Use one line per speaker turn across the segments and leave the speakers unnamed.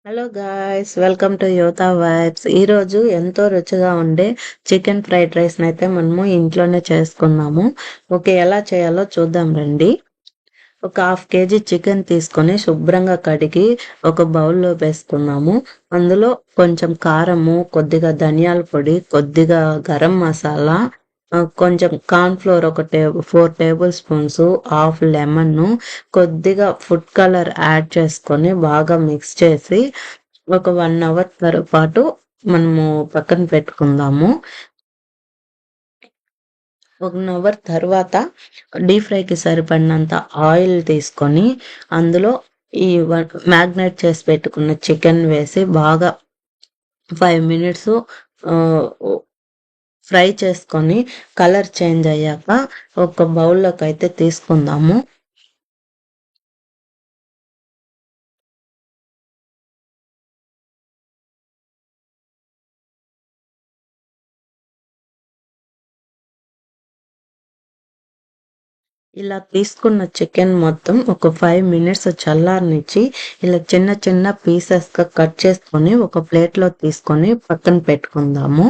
Hello guys, welcome to యువత vibes. ఈరోజు ఎంతో రుచిగా ఉండే చికెన్ ఫ్రైడ్ రైస్ అయితే మనము ఇంట్లోనే చేసుకున్నాము. ఓకే, ఎలా చేయాలో చూద్దాం రండి. ఒక హాఫ్ కేజీ చికెన్ తీసుకొని శుభ్రంగా కడిగి ఒక బౌల్లో వేసుకున్నాము. అందులో కొంచెం కారము, కొద్దిగా ధనియాల పొడి, కొద్దిగా గరం మసాలా, కొంచెం corn flour 4 table spoons, half lemon, కొద్దిగా ఫుడ్ కలర్ యాడ్ చేసుకొని బాగా మిక్స్ చేసి ఒక 1 అవర్ పాటు మనము పక్కన పెట్టుకుందాము. 1 అవర్ తర్వాత డీప్ ఫ్రైకి సరిపడినంత ఆయిల్ తీసుకొని అందులో ఈ మ్యాగ్నేట్ చేసి పెట్టుకున్న చికెన్ వేసి బాగా 5 మినిట్స్ ఫ్రై చేసుకొని కలర్ చేంజ్ అయ్యాక ఒక బౌల్లోకి అయితే తీసుకుందాము. ఇలా తీసుకున్న చికెన్ మొత్తం ఒక 5 మినిట్స్ చల్లారనిచ్చి ఇలా చిన్న చిన్న పీసెస్గా కట్ చేసుకొని ఒక ప్లేట్లో తీసుకొని పక్కన పెట్టుకుందాము.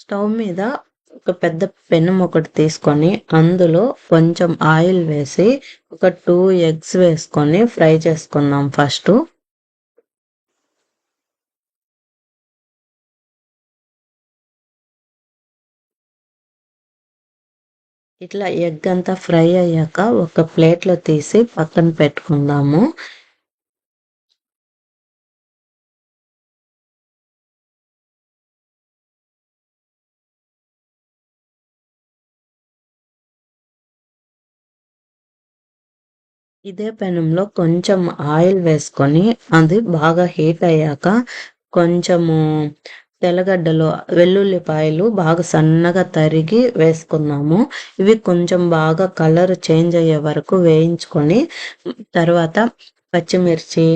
స్టవ్ మీద ఒక పెద్ద పెనం ఒకటి తీసుకొని అందులో కొంచెం ఆయిల్ వేసి ఒక 2 ఎగ్స్ వేసుకొని ఫ్రై చేసుకుందాం ఫస్ట్. ఇట్లా ఎగ్ అంతా ఫ్రై అయ్యాక ఒక ప్లేట్లో తీసి పక్కన పెట్టుకుందాము. ఇదే పెనంలో కొంచెం ఆయిల్ వేసుకొని అది బాగా హీట్ అయ్యాక కొంచెము తెల్లగడ్డలు, వెల్లుల్లిపాయలు బాగా సన్నగా తరిగి వేసుకున్నాము. ఇవి కొంచెం బాగా కలర్ చేంజ్ అయ్యే వరకు వేయించుకొని తర్వాత పచ్చిమిర్చి,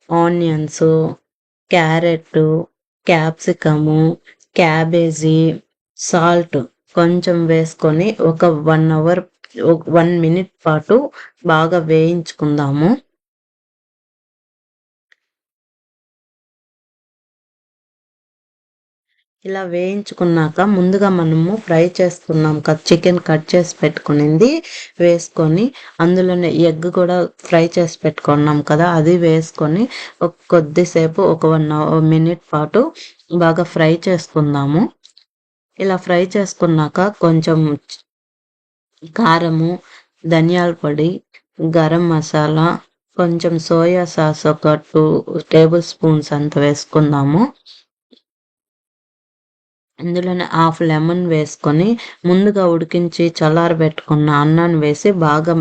onions, carrot, capsicum, cabbage, salt కొంచెం వేసుకొని ఒక 1 అవర్ 1 మినిట్ పాటు బాగా వేయించుకుందాము. ఇలా వేయించుకున్నాక ముందుగా మనము ఫ్రై చేసుకున్నాం కదా, చికెన్ కట్ చేసి పెట్టుకునింది వేసుకొని అందులోనే ఎగ్ కూడా ఫ్రై చేసి పెట్టుకున్నాం కదా, అది వేసుకొని కొద్దిసేపు ఒక 1 మినిట్ పాటు బాగా ఫ్రై చేసుకుందాము. ఇలా ఫ్రై చేసుకున్నాక కొంచెం కారము, ధనియాల పొడి, గరం మసాలా, కొంచెం సోయా సాస్ ఒక 2 టేబుల్ స్పూన్స్ అంత వేసుకుందాము. ఇందులోనే హాఫ్ లెమన్ వేసుకొని ముందుగా ఉడికించి చల్లారబెట్టుకున్న అన్నాన్ని వేసి బాగా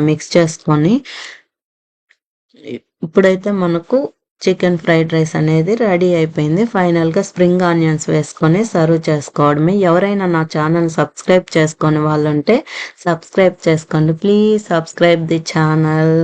మిక్స్ చేసుకొని ఇప్పుడైతే మనకు చికెన్ ఫ్రైడ్ రైస్ అనేది రెడీ అయిపోయింది. ఫైనల్గా స్ప్రింగ్ ఆనియన్స్ వేసుకొని సర్వ్ చేసుకోవడమే. ఎవరైనా నా ఛానల్ సబ్స్క్రైబ్ చేసుకొని వాళ్ళుంటే సబ్స్క్రైబ్ చేసుకోండి. Please subscribe the channel.